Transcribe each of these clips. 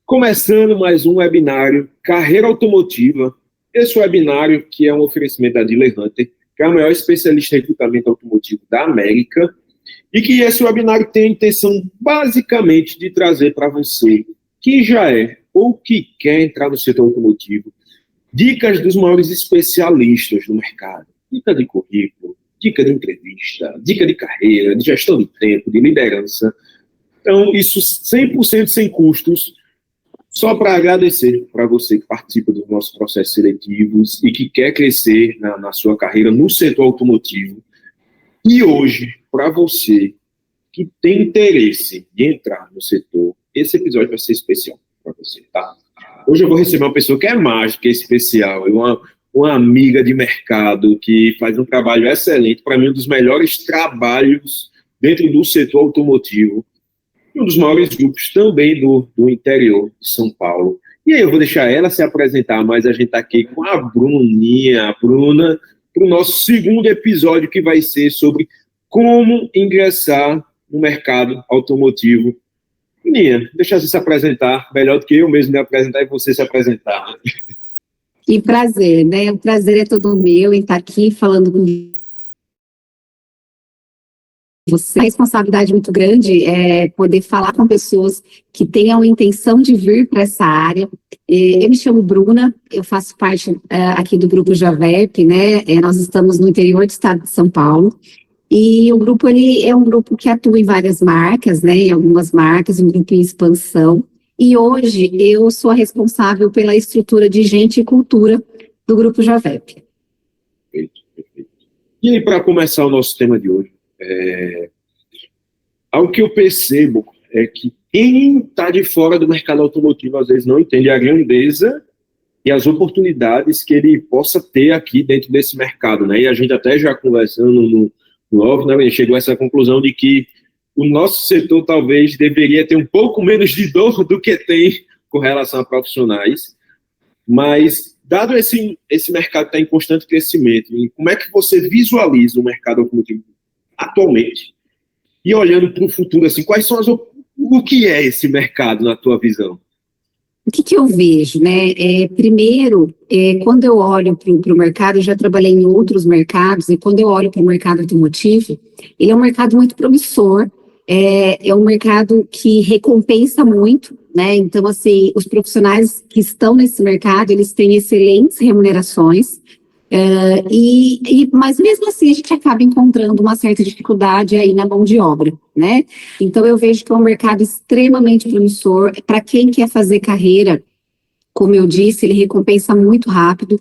Começando mais um webinário Carreira Automotiva. Esse webinário que é um oferecimento da Dealer Hunter, que é a maior especialista em recrutamento automotivo da América, e que esse webinário tem a intenção basicamente de trazer para você que já é ou que quer entrar no setor automotivo, dicas dos maiores especialistas do mercado, dica de currículo, dica de entrevista, dica de carreira, de gestão de tempo, de liderança. Então, isso 100% sem custos. Só para agradecer para você que participa dos nossos processos seletivos e que quer crescer na sua carreira no setor automotivo. E hoje, para você que tem interesse de entrar no setor, esse episódio vai ser especial para você, tá? Hoje eu vou receber uma pessoa que é mais do que especial, uma amiga de mercado que faz um trabalho excelente, para mim um dos melhores trabalhos dentro do setor automotivo. Um dos maiores grupos também do interior de São Paulo. E aí eu vou deixar ela se apresentar, mas a gente está aqui com a Bruna, para o nosso segundo episódio, que vai ser sobre como ingressar no mercado automotivo. Bruninha, deixa você se apresentar, melhor do que eu mesmo me apresentar e você se apresentar. Que prazer, né? O prazer é todo meu em estar aqui falando com você. A responsabilidade muito grande é poder falar com pessoas que tenham intenção de vir para essa área. Eu me chamo Bruna, eu faço parte aqui do grupo Javep, né? Nós estamos no interior do estado de São Paulo. E o grupo ele é um grupo que atua em várias marcas, né? Em algumas marcas, um grupo em expansão. E hoje eu sou a responsável pela estrutura de gente e cultura do grupo Javep. Perfeito. E aí, para começar o nosso tema de hoje, algo que eu percebo é que quem está de fora do mercado automotivo às vezes não entende a grandeza e as oportunidades que ele possa ter aqui dentro desse mercado, né? E a gente até já conversando no off, né, chegou a essa conclusão de que o nosso setor talvez deveria ter um pouco menos de dor do que tem com relação a profissionais, mas dado esse mercado está em constante crescimento, como é que você visualiza o mercado automotivo atualmente? E olhando para o futuro, assim, o que é esse mercado na tua visão? O que eu vejo, né? Primeiro, quando eu olho para o mercado, eu já trabalhei em outros mercados, e quando eu olho para o mercado automotivo, ele é um mercado muito promissor, é um mercado que recompensa muito, né? Então, assim, os profissionais que estão nesse mercado, eles têm excelentes remunerações, mas mesmo assim a gente acaba encontrando uma certa dificuldade aí na mão de obra, né? Então eu vejo que é um mercado extremamente promissor para quem quer fazer carreira. Como eu disse, ele recompensa muito rápido,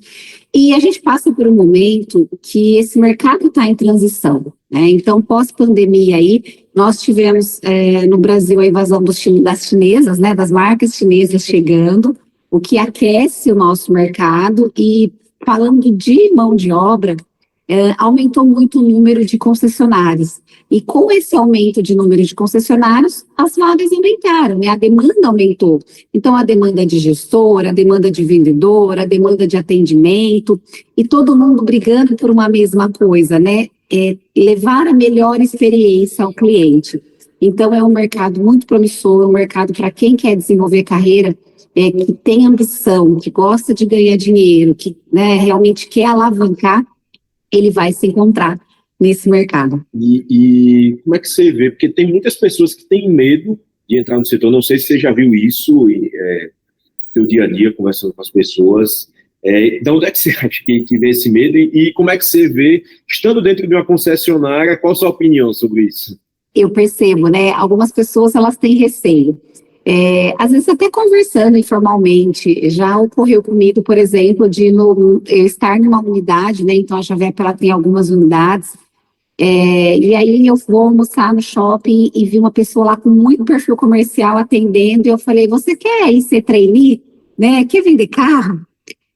e a gente passa por um momento que esse mercado está em transição, né? Então, pós-pandemia aí, nós tivemos no Brasil a invasão das chinesas, né? Das marcas chinesas chegando, o que aquece o nosso mercado. E falando de mão de obra, aumentou muito o número de concessionários. E com esse aumento de número de concessionários, as vagas aumentaram, né? A demanda aumentou. Então, a demanda de gestor, a demanda de vendedor, a demanda de atendimento, e todo mundo brigando por uma mesma coisa, né? Levar a melhor experiência ao cliente. Então, é um mercado muito promissor, um mercado para quem quer desenvolver carreira, que tem ambição, que gosta de ganhar dinheiro, que, né, realmente quer alavancar, ele vai se encontrar nesse mercado. E como é que você vê? Porque tem muitas pessoas que têm medo de entrar no setor. Não sei se você já viu isso no dia a dia, conversando com as pessoas. De onde é que você acha que vê esse medo? E como é que você vê, estando dentro de uma concessionária, qual a sua opinião sobre isso? Eu percebo, né? Algumas pessoas, elas têm receio. Às vezes até conversando informalmente, já ocorreu comigo, por exemplo, de eu estar numa unidade, né? Então a Javep, ela tem algumas unidades, e aí eu vou almoçar no shopping e vi uma pessoa lá com muito perfil comercial atendendo, e eu falei: você quer ir ser trainee, né? Quer vender carro?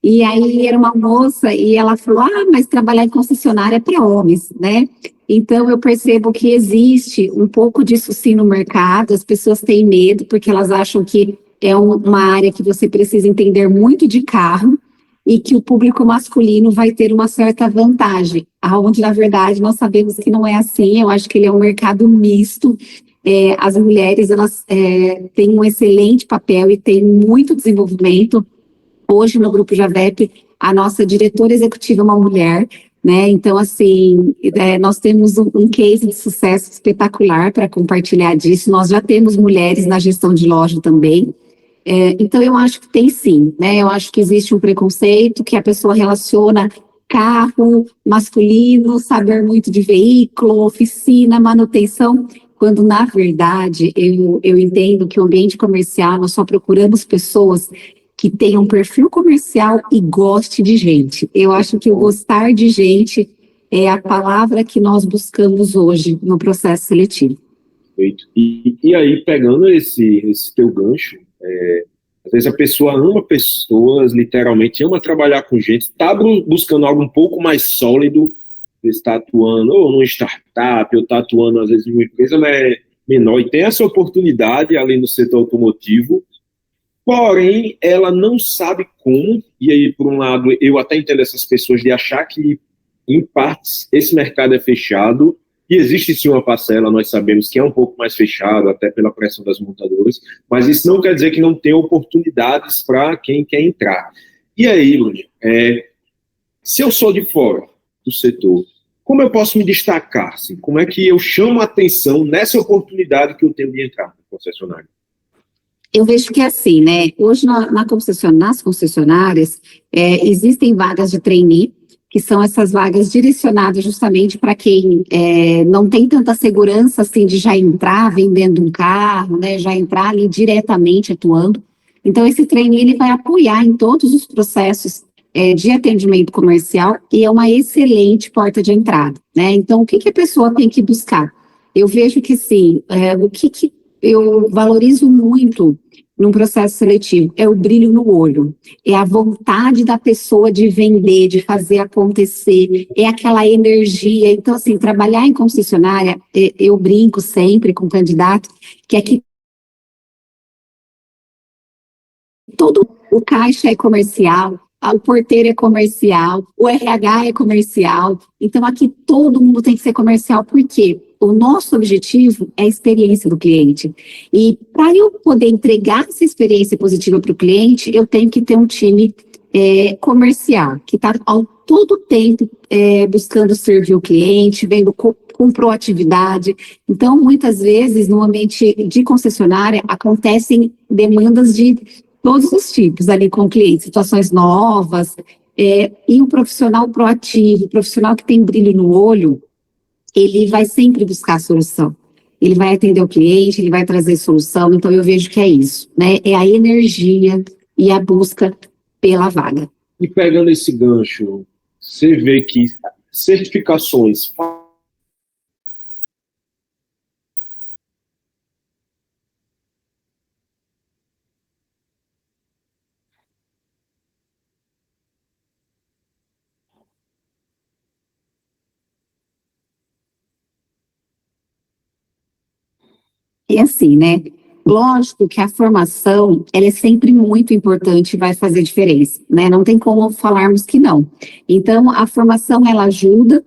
E aí era uma moça e ela falou: mas trabalhar em concessionária é para homens, né? Então eu percebo que existe um pouco disso sim no mercado. As pessoas têm medo porque elas acham que é uma área que você precisa entender muito de carro e que o público masculino vai ter uma certa vantagem, aonde na verdade nós sabemos que não é assim. Eu acho que ele é um mercado misto, as mulheres, elas têm um excelente papel e têm muito desenvolvimento. Hoje, no Grupo Javep, a nossa diretora executiva é uma mulher, né? Então, assim, nós temos um case de sucesso espetacular para compartilhar disso. Nós já temos mulheres na gestão de loja também. Então, eu acho que tem sim, né? Eu acho que existe um preconceito que a pessoa relaciona carro masculino, saber muito de veículo, oficina, manutenção, quando, na verdade, eu entendo que o ambiente comercial, nós só procuramos pessoas que tenham perfil comercial e goste de gente. Eu acho que o gostar de gente é a palavra que nós buscamos hoje no processo seletivo. Perfeito. E aí, pegando esse teu gancho, às vezes a pessoa ama pessoas, literalmente ama trabalhar com gente, está buscando algo um pouco mais sólido, está atuando ou numa startup, ou está atuando às vezes em uma empresa menor, e tem essa oportunidade ali no setor automotivo, porém ela não sabe como, e aí por um lado eu até entendo essas pessoas de achar que em partes esse mercado é fechado, e existe sim uma parcela, nós sabemos que é um pouco mais fechado, até pela pressão das montadoras, mas isso não quer dizer que não tem oportunidades para quem quer entrar. E aí, Bruno, se eu sou de fora do setor, como eu posso me destacar? Assim? Como é que eu chamo a atenção nessa oportunidade que eu tenho de entrar no concessionário? Eu vejo que é assim, né? Hoje nas concessionárias existem vagas de trainee, que são essas vagas direcionadas justamente para quem não tem tanta segurança assim de já entrar vendendo um carro, né? Já entrar ali diretamente atuando. Então, esse trainee ele vai apoiar em todos os processos de atendimento comercial e é uma excelente porta de entrada, né? Então, o que a pessoa tem que buscar? Eu vejo que, sim, o que eu valorizo muito num processo seletivo é o brilho no olho, é a vontade da pessoa de vender, de fazer acontecer, é aquela energia. Então, assim, trabalhar em concessionária, eu brinco sempre com o candidato, que aqui todo o caixa é comercial, o porteiro é comercial, o RH é comercial, então aqui todo mundo tem que ser comercial, por quê? O nosso objetivo é a experiência do cliente. E para eu poder entregar essa experiência positiva para o cliente, eu tenho que ter um time comercial, que está ao todo tempo buscando servir o cliente, vendo com proatividade. Então, muitas vezes, no ambiente de concessionária, acontecem demandas de todos os tipos ali com o cliente, situações novas, e um profissional proativo, profissional que tem brilho no olho, ele vai sempre buscar a solução. Ele vai atender o cliente, ele vai trazer solução. Então, eu vejo que é isso, né? É a energia e a busca pela vaga. E pegando esse gancho, você vê que certificações... E assim, né? Lógico que a formação, ela é sempre muito importante e vai fazer diferença, né? Não tem como falarmos que não. Então, a formação, ela ajuda,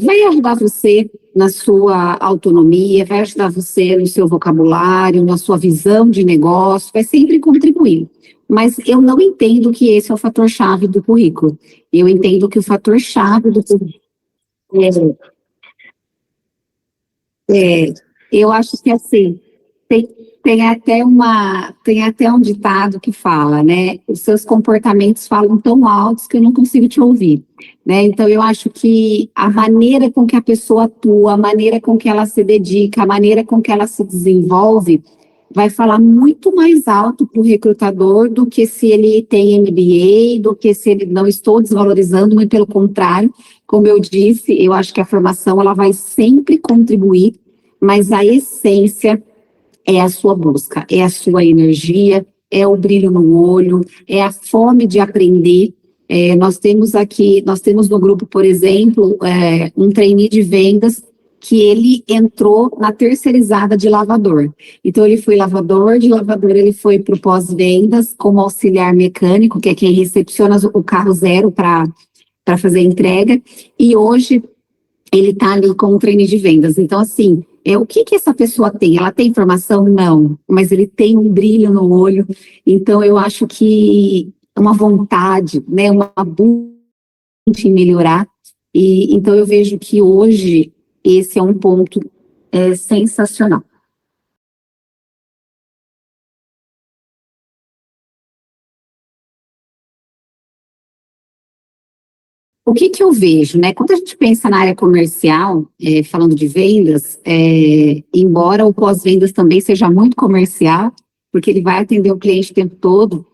vai ajudar você na sua autonomia, vai ajudar você no seu vocabulário, na sua visão de negócio, vai sempre contribuir. Mas eu não entendo que esse é o fator-chave do currículo. Eu entendo que o fator-chave do currículo eu acho que assim, tem até um ditado que fala, né? Os seus comportamentos falam tão altos que eu não consigo te ouvir, né? Então, eu acho que a maneira com que a pessoa atua, a maneira com que ela se dedica, a maneira com que ela se desenvolve, vai falar muito mais alto para o recrutador do que se ele tem MBA, do que se ele não estou desvalorizando, mas pelo contrário, como eu disse, eu acho que a formação ela vai sempre contribuir, mas a essência é a sua busca, é a sua energia, é o brilho no olho, é a fome de aprender. Nós temos no grupo, por exemplo, um trainee de vendas que ele entrou na terceirizada de lavador. Então, ele foi lavador, de lavador ele foi para o pós-vendas como auxiliar mecânico, que é quem recepciona o carro zero para fazer a entrega, e hoje ele está ali como trainee de vendas. Então, assim, O que que essa pessoa tem? Ela tem informação? Não, mas ele tem um brilho no olho, então eu acho que uma vontade, né, uma busca em melhorar, e então eu vejo que hoje esse é um ponto sensacional. O que que eu vejo, né? Quando a gente pensa na área comercial, falando de vendas, embora o pós-vendas também seja muito comercial, porque ele vai atender o cliente o tempo todo,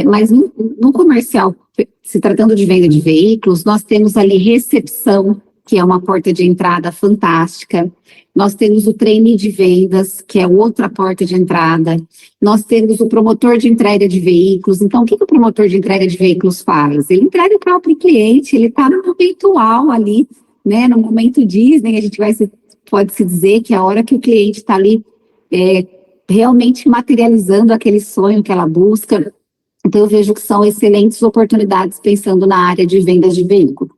mas no comercial, se tratando de venda de veículos, nós temos ali recepção, que é uma porta de entrada fantástica. Nós temos o trainee de vendas, que é outra porta de entrada. Nós temos o promotor de entrega de veículos. Então, o que que o promotor de entrega de veículos faz? Ele entrega o carro para o cliente, ele está no momento uau ali, né? No momento Disney, a gente pode-se dizer que é a hora que o cliente está ali realmente materializando aquele sonho que ela busca. Então, eu vejo que são excelentes oportunidades pensando na área de vendas de veículo.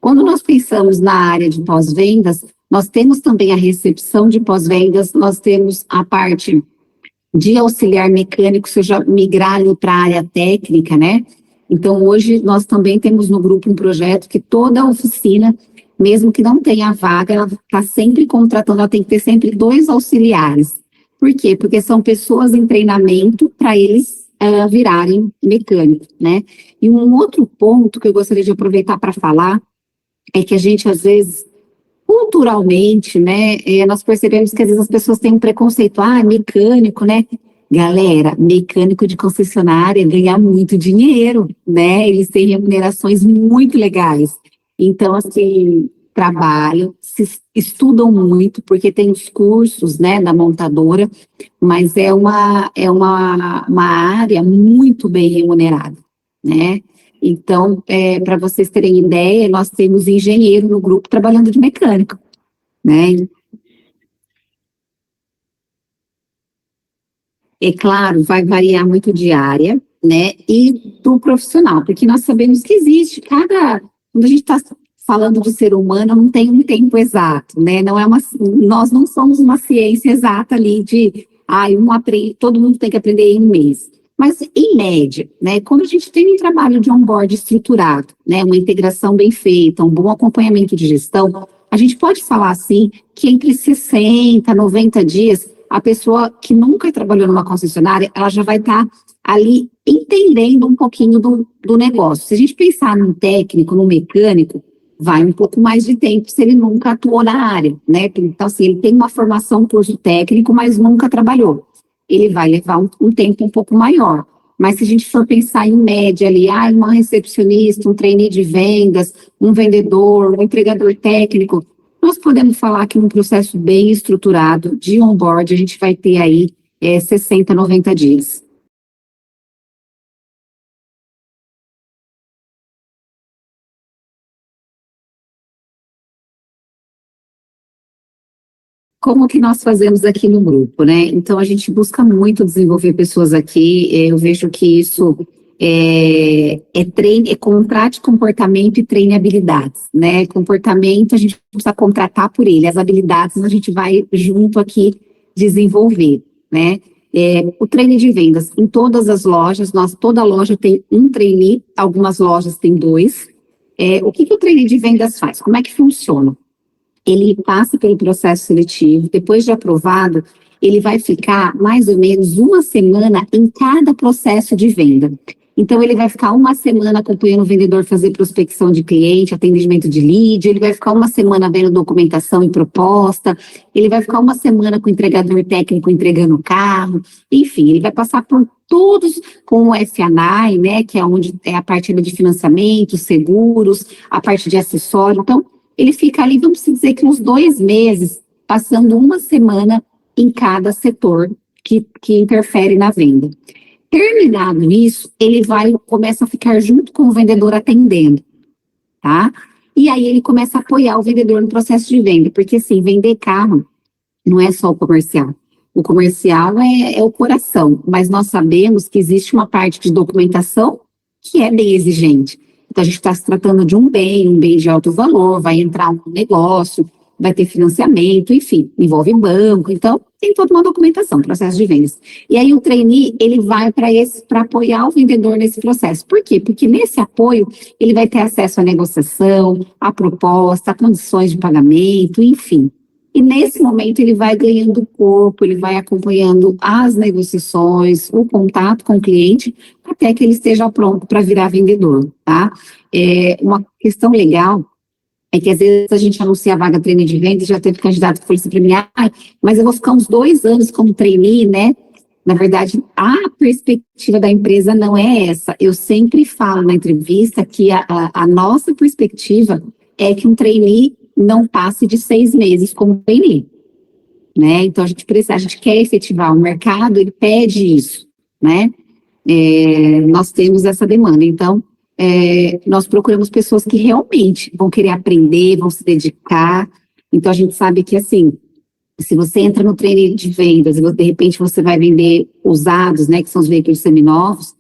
Quando nós pensamos na área de pós-vendas, nós temos também a recepção de pós-vendas, nós temos a parte de auxiliar mecânico, seja migrar ali para a área técnica, né? Então, hoje, nós também temos no grupo um projeto que toda a oficina, mesmo que não tenha vaga, ela está sempre contratando, ela tem que ter sempre 2 auxiliares. Por quê? Porque são pessoas em treinamento para eles virarem mecânicos, né? E um outro ponto que eu gostaria de aproveitar para falar é que a gente, às vezes, culturalmente, né, nós percebemos que às vezes as pessoas têm um preconceito, mecânico, né? Galera, mecânico de concessionária ganha muito dinheiro, né? Eles têm remunerações muito legais. Então, assim, trabalham, estudam muito, porque tem os cursos, né, da montadora, mas é uma área muito bem remunerada, né? Então, para vocês terem ideia, nós temos engenheiro no grupo trabalhando de mecânico, né? É claro, vai variar muito de área, né, e do profissional, porque nós sabemos que existe quando a gente está falando de ser humano, não tem um tempo exato, né, nós não somos uma ciência exata ali todo mundo tem que aprender em um mês. Mas, em média, né, quando a gente tem um trabalho de onboard estruturado, né, uma integração bem feita, um bom acompanhamento de gestão, a gente pode falar, assim, que entre 60 90 dias, a pessoa que nunca trabalhou numa concessionária, ela já vai estar ali entendendo um pouquinho do negócio. Se a gente pensar num técnico, num mecânico, vai um pouco mais de tempo se ele nunca atuou na área, né? Então, assim, ele tem uma formação, um curso técnico, mas nunca trabalhou. Ele vai levar um tempo um pouco maior. Mas se a gente for pensar em média ali, uma recepcionista, um trainee de vendas, um vendedor, um entregador técnico, nós podemos falar que num processo bem estruturado de onboard, a gente vai ter aí 60, 90 dias. Como que nós fazemos aqui no grupo, né? Então, a gente busca muito desenvolver pessoas aqui, eu vejo que isso contrate comportamento e treine habilidades, né? Comportamento, a gente precisa contratar por ele, as habilidades a gente vai junto aqui desenvolver, né? O treine de vendas, em todas as lojas, toda loja tem um trainee, algumas lojas têm 2. O que o treine de vendas faz? Como é que funciona? Ele passa pelo processo seletivo, depois de aprovado, ele vai ficar mais ou menos uma semana em cada processo de venda. Então, ele vai ficar uma semana acompanhando o vendedor fazer prospecção de cliente, atendimento de lead, ele vai ficar uma semana vendo documentação e proposta, ele vai ficar uma semana com o entregador técnico entregando o carro, enfim, ele vai passar por todos com o F&I, né, que é onde é a parte de financiamento, seguros, a parte de acessório. Então, ele fica ali, vamos dizer que uns 2 meses, passando uma semana em cada setor que interfere na venda. Terminado isso, ele começa a ficar junto com o vendedor atendendo, tá? E aí ele começa a apoiar o vendedor no processo de venda, porque assim, vender carro não é só o comercial. O comercial é o coração, mas nós sabemos que existe uma parte de documentação que é bem exigente. Então, a gente está se tratando de um bem de alto valor, vai entrar um negócio, vai ter financiamento, enfim, envolve banco, então tem toda uma documentação, processo de vendas. E aí o trainee, ele vai para apoiar o vendedor nesse processo. Por quê? Porque nesse apoio, ele vai ter acesso à negociação, à proposta, a condições de pagamento, enfim. E nesse momento ele vai ganhando corpo, ele vai acompanhando as negociações, o contato com o cliente, até que ele esteja pronto para virar vendedor, tá? Uma questão legal é que às vezes a gente anuncia a vaga trainee de venda e já teve candidato que falou assim para mim, mas eu vou ficar uns 2 anos como trainee, né? Na verdade, a perspectiva da empresa não é essa. Eu sempre falo na entrevista que a nossa perspectiva é que um trainee não passe de 6 meses como trainee, né? Então, a gente quer efetivar o mercado, ele pede isso, né? Nós temos essa demanda. Então, nós procuramos pessoas que realmente vão querer aprender, vão se dedicar. Então, a gente sabe que, assim, se você entra no treino de vendas e de repente você vai vender usados, né, que são os veículos seminovos,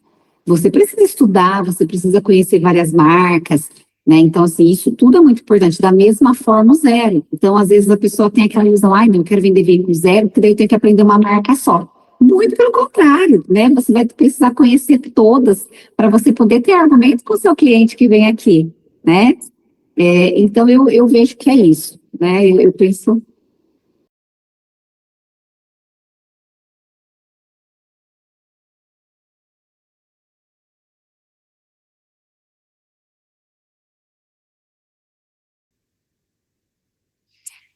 você precisa estudar, você precisa conhecer várias marcas, né? Então, assim, isso tudo é muito importante. Da mesma forma, o zero. Então, às vezes a pessoa tem aquela ilusão, não, eu quero vender veículo zero, porque daí eu tenho que aprender uma marca só. Muito pelo contrário, né? Você vai precisar conhecer todas para você poder ter argumentos com o seu cliente que vem aqui, né? Então, eu vejo que é isso, né? Eu penso...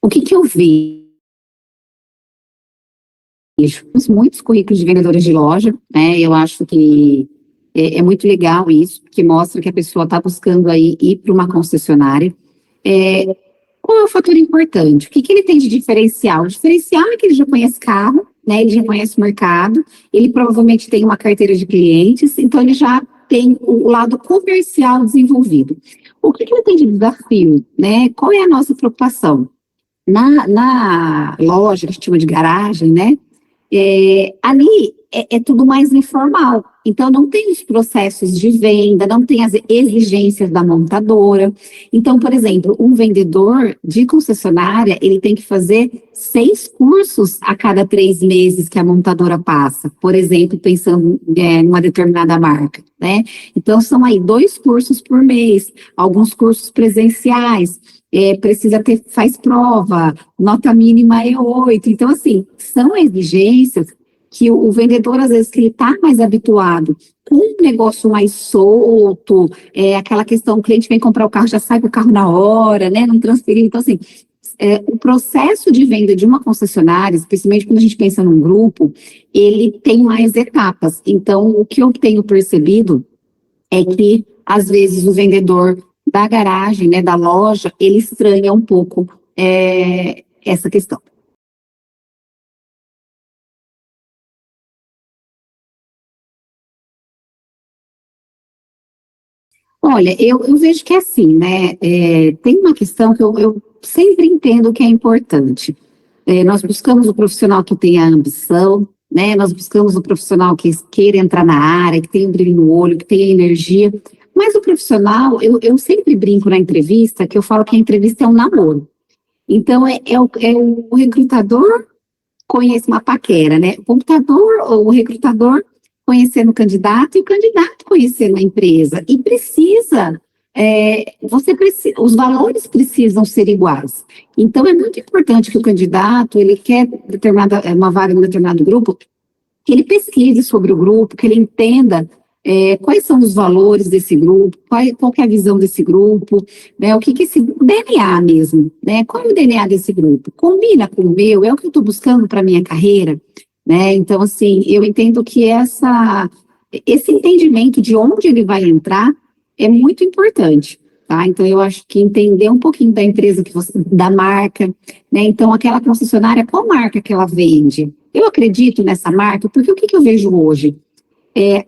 O que eu vejo? Muitos currículos de vendedores de loja, né? Eu acho que é muito legal isso, que mostra que a pessoa está buscando aí ir para uma concessionária. Qual é o fator importante? O que ele tem de diferencial? O diferencial é que ele já conhece carro, né? Ele já conhece o mercado, ele provavelmente tem uma carteira de clientes, então ele já tem o lado comercial desenvolvido. O que ele tem de desafio, né? Qual é a nossa preocupação? Na loja, que a gente chama de garagem, né? Ali é tudo mais informal, então não tem os processos de venda, não tem as exigências da montadora. Então, por exemplo, um vendedor de concessionária, ele tem que fazer 6 cursos a cada 3 meses que a montadora passa, por exemplo, pensando numa determinada marca, né? Então, são aí 2 cursos por mês, alguns cursos presenciais, faz prova, nota mínima é 8. Então, assim, são exigências que o vendedor, às vezes, que ele está mais habituado com um negócio mais solto, aquela questão, o cliente vem comprar o carro, já sai com o carro na hora, né, não transferir. Então, assim, o processo de venda de uma concessionária, especialmente quando a gente pensa num grupo, ele tem mais etapas. Então, o que eu tenho percebido é que, às vezes, o vendedor da garagem, né, da loja, ele estranha um pouco essa questão. Olha, eu vejo que é assim, né, tem uma questão que eu sempre entendo que é importante. Nós buscamos o profissional que tenha ambição, né, nós buscamos o profissional que queira entrar na área, que tenha um brilho no olho, que tenha energia, mas o profissional, eu sempre brinco na entrevista, que eu falo que a entrevista é um namoro. Então, o recrutador conhece uma paquera, né? O computador, ou o recrutador conhecendo o candidato e o candidato conhecendo a empresa. E os valores precisam ser iguais. Então, é muito importante que o candidato, ele quer uma vaga em um determinado grupo, que ele pesquise sobre o grupo, que ele entenda quais são os valores desse grupo, qual que é a visão desse grupo, né, o que esse DNA mesmo, né, qual é o DNA desse grupo? Combina com o meu? É o que eu estou buscando para a minha carreira? Né? Então, assim, eu entendo que esse entendimento de onde ele vai entrar é muito importante, tá? Então, eu acho que entender um pouquinho da empresa, da marca, né? Então, aquela concessionária, qual marca que ela vende? Eu acredito nessa marca, porque o que eu vejo hoje?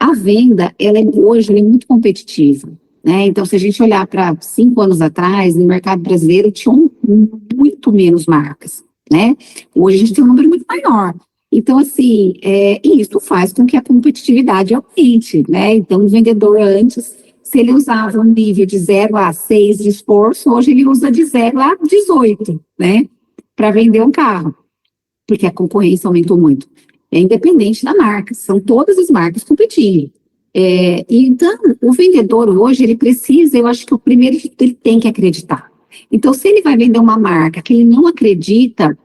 A venda, hoje, ela é muito competitiva, né? Então, se a gente olhar para 5 anos atrás, no mercado brasileiro, tinham muito menos marcas, né? Hoje a gente tem um número muito maior. Então, assim, isso faz com que a competitividade aumente, né? Então, o vendedor antes, se ele usava um nível de 0 a 6 de esforço, hoje ele usa de 0 a 18, né? Para vender um carro, porque a concorrência aumentou muito. É independente da marca, são todas as marcas competindo. Então, o vendedor hoje, ele precisa, eu acho que o primeiro ele tem que acreditar. Então, se ele vai vender uma marca que ele não acredita,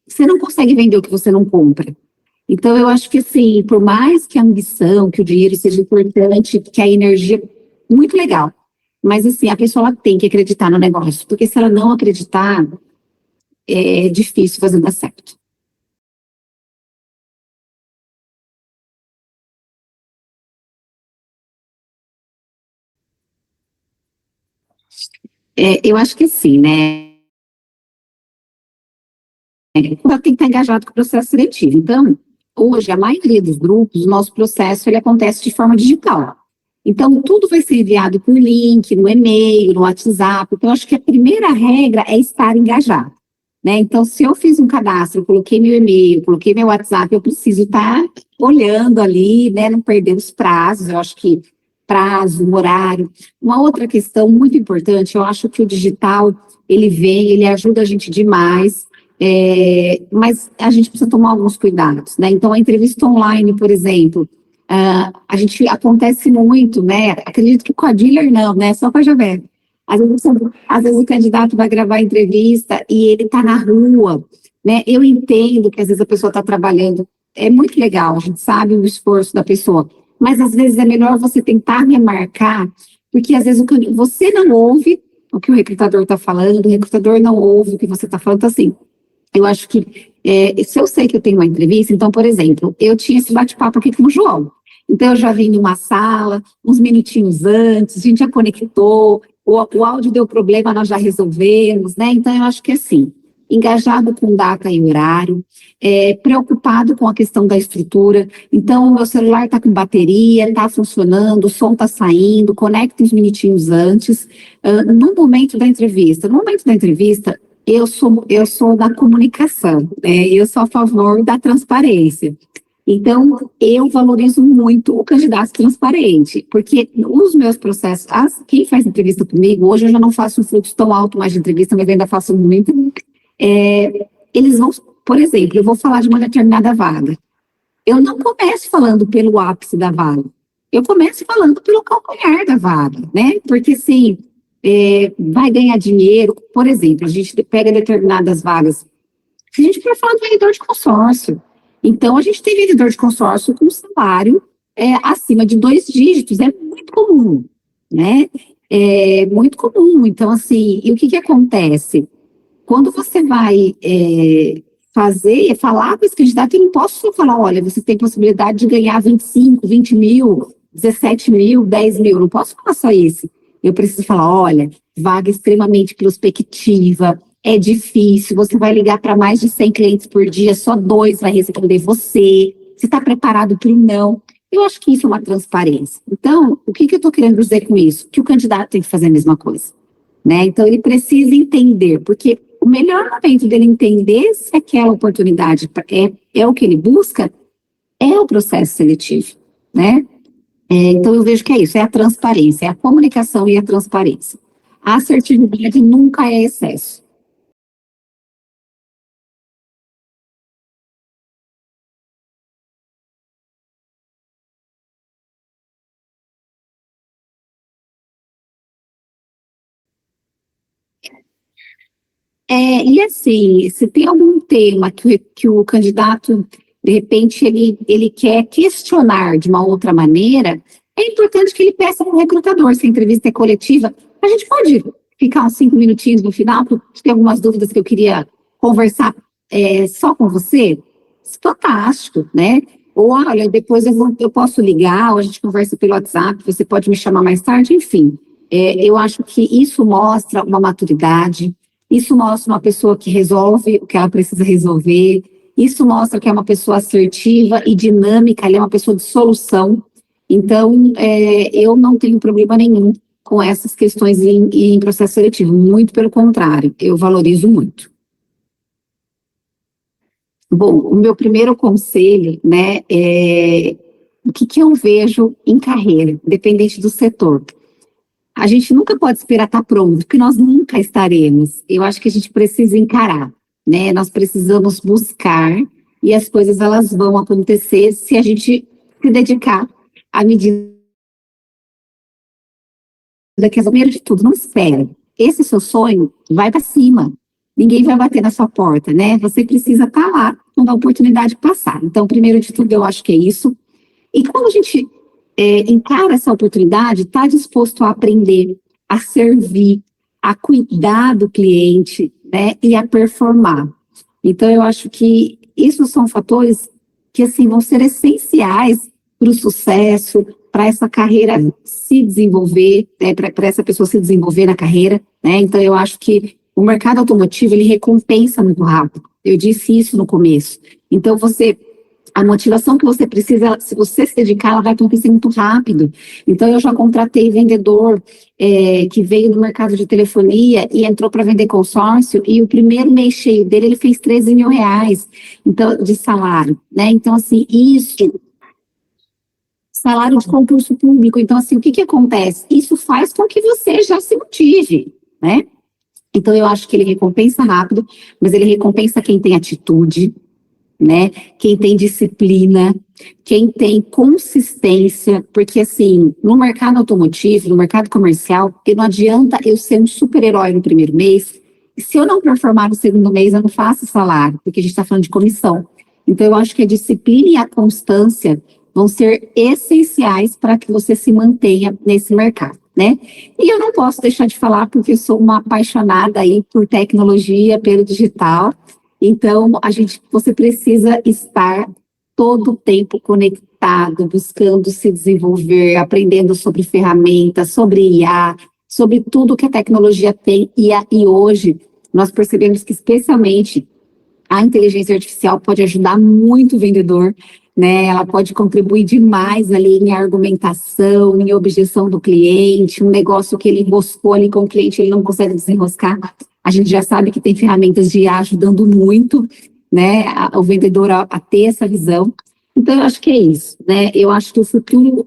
você não consegue vender o que você não compra. Então, eu acho que, assim, por mais que a ambição, que o dinheiro seja importante, que a energia, muito legal. Mas, assim, a pessoa ela tem que acreditar no negócio, porque se ela não acreditar, é difícil fazer dar certo. Eu acho que sim, né? Ela tem que estar engajado com o processo seletivo. Então, hoje, a maioria dos grupos, o nosso processo ele acontece de forma digital. Então, tudo vai ser enviado por link, no e-mail, no WhatsApp. Então, acho que a primeira regra é estar engajado, né? Então, se eu fiz um cadastro, coloquei meu e-mail, coloquei meu WhatsApp, eu preciso estar olhando ali, né? Não perder os prazos. Eu acho que prazo, horário. Uma outra questão muito importante, eu acho que o digital, ele ajuda a gente demais, mas a gente precisa tomar alguns cuidados, né? Então, a entrevista online, por exemplo, a gente acontece muito, né? Acredito que com a dealer não, né? Só com a Javert. Às vezes o candidato vai gravar a entrevista e ele está na rua, né? Eu entendo que às vezes a pessoa está trabalhando, é muito legal, a gente sabe o esforço da pessoa, mas às vezes é melhor você tentar remarcar, porque às vezes você não ouve o que o recrutador está falando, o recrutador não ouve o que você está falando, então assim, eu acho que, se eu sei que eu tenho uma entrevista, então, por exemplo, eu tinha esse bate-papo aqui com o João. Então, eu já vim numa sala, uns minutinhos antes, a gente já conectou, o áudio deu problema, nós já resolvemos, né? Então, eu acho que, assim, engajado com data e horário, preocupado com a questão da estrutura. Então, o meu celular está com bateria, está funcionando, o som está saindo, conecta uns minutinhos antes. No momento da entrevista, eu sou da comunicação, né? Eu sou a favor da transparência. Então, eu valorizo muito o candidato transparente, porque os meus processos, quem faz entrevista comigo, hoje eu já não faço um fluxo tão alto mais de entrevista, mas ainda faço muito. Eles vão, por exemplo, eu vou falar de uma determinada vaga. Eu não começo falando pelo ápice da vaga, eu começo falando pelo calcanhar da vaga, né? Porque, assim, vai ganhar dinheiro, por exemplo, a gente pega determinadas vagas, a gente quer falar do vendedor de consórcio, então a gente tem vendedor de consórcio com salário acima de 2 dígitos, é muito comum, né? É muito comum, então assim, e o que que acontece? Quando você vai falar com esse candidato, eu não posso só falar, olha, você tem possibilidade de ganhar 25, 20 mil, 17 mil, 10 mil, eu não posso falar só isso. Eu preciso falar, olha, vaga extremamente prospectiva, é difícil, você vai ligar para mais de 100 clientes por dia, só 2 vai responder você está preparado para o não. Eu acho que isso é uma transparência. Então, o que eu estou querendo dizer com isso? Que o candidato tem que fazer a mesma coisa, né? Então, ele precisa entender, porque o melhor momento dele entender se aquela oportunidade é o que ele busca, é o processo seletivo, né? Então, eu vejo que é isso, é a transparência, é a comunicação e a transparência. A assertividade nunca é excesso. E assim, se tem algum tema que o candidato, de repente, ele quer questionar de uma outra maneira, é importante que ele peça para o recrutador, se a entrevista é coletiva, a gente pode ficar uns 5 minutinhos no final, porque tem algumas dúvidas que eu queria conversar só com você? Fantástico, né? Ou, olha, depois eu posso ligar, ou a gente conversa pelo WhatsApp, você pode me chamar mais tarde, enfim. Eu acho que isso mostra uma maturidade, isso mostra uma pessoa que resolve o que ela precisa resolver, isso mostra que é uma pessoa assertiva e dinâmica, ela é uma pessoa de solução. Então, eu não tenho problema nenhum com essas questões em processo seletivo, muito pelo contrário, eu valorizo muito. Bom, o meu primeiro conselho, né, o que eu vejo em carreira, independente do setor. a gente nunca pode esperar estar pronto, porque nós nunca estaremos. Eu acho que a gente precisa encarar, né? Nós precisamos buscar e as coisas elas vão acontecer se a gente se dedicar à medida que, primeiro de tudo, não espera. Esse seu sonho vai para cima. Ninguém vai bater na sua porta, né? Você precisa estar lá quando a oportunidade passar. Então, primeiro de tudo, eu acho que é isso. E quando a gente encara essa oportunidade, está disposto a aprender, a servir, a cuidar do cliente, né? E a performar. Então, eu acho que isso são fatores que, assim, vão ser essenciais para o sucesso, para essa carreira se desenvolver, né, para essa pessoa se desenvolver na carreira, né? Então, eu acho que o mercado automotivo, ele recompensa muito rápido. Eu disse isso no começo. Então, a motivação que você precisa, se você se dedicar, ela vai acontecer muito rápido. Então, eu já contratei vendedor que veio do mercado de telefonia e entrou para vender consórcio, e o primeiro mês cheio dele, ele fez 13 mil reais então, de salário, né? Então, assim, isso, salário de concurso público. Então, assim, o que que acontece? Isso faz com que você já se motive, né? Então, eu acho que ele recompensa rápido, mas ele recompensa quem tem atitude, né? Quem tem disciplina, quem tem consistência, porque assim, no mercado automotivo, no mercado comercial, porque não adianta eu ser um super-herói no primeiro mês, e se eu não performar no segundo mês, eu não faço salário, porque a gente está falando de comissão. Então, eu acho que a disciplina e a constância vão ser essenciais para que você se mantenha nesse mercado, né? E eu não posso deixar de falar, porque eu sou uma apaixonada aí por tecnologia, pelo digital. Então, você precisa estar todo o tempo conectado, buscando se desenvolver, aprendendo sobre ferramentas, sobre IA, sobre tudo que a tecnologia tem. E hoje, nós percebemos que, especialmente, a inteligência artificial pode ajudar muito o vendedor, né? Ela pode contribuir demais ali em argumentação, em objeção do cliente, um negócio que ele enroscou ali com o cliente, ele não consegue desenroscar. A gente já sabe que tem ferramentas de IA ajudando muito, né, o vendedor a ter essa visão. Então, eu acho que é isso, né? Eu acho que o futuro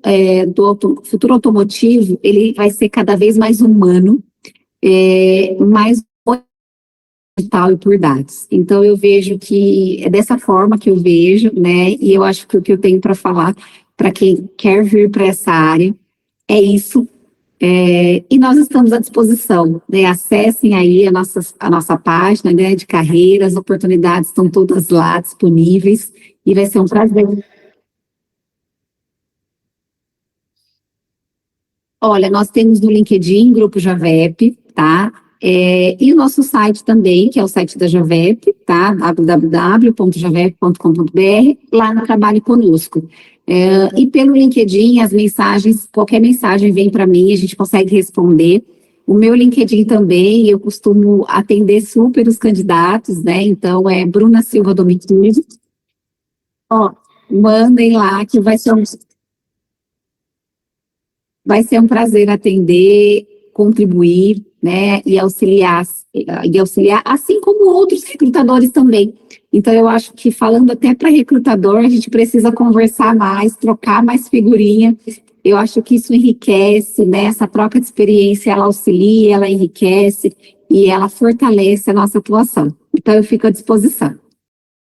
futuro automotivo, ele vai ser cada vez mais humano, mais digital e por dados. Então, eu vejo que é dessa forma que eu vejo, né? E eu acho que o que eu tenho para falar para quem quer vir para essa área é isso. E nós estamos à disposição, né? Acessem aí a nossa página, né, de carreira, as oportunidades estão todas lá disponíveis e vai ser um prazer. Olha, nós temos no LinkedIn, Grupo Javep, tá? E o nosso site também, que é o site da Javep, tá? www.javep.com.br, lá no Trabalhe Conosco. E pelo LinkedIn, as mensagens, qualquer mensagem vem para mim, a gente consegue responder. O meu LinkedIn também, eu costumo atender super os candidatos, né? Então, é Bruna Silva Domitila. Ó, mandem lá que vai ser um prazer atender, contribuir, né, e auxiliar, assim como outros recrutadores também. Então, eu acho que falando até para recrutador, a gente precisa conversar mais, trocar mais figurinha. Eu acho que isso enriquece, né, essa troca de experiência, ela auxilia, ela enriquece e ela fortalece a nossa atuação. Então, eu fico à disposição.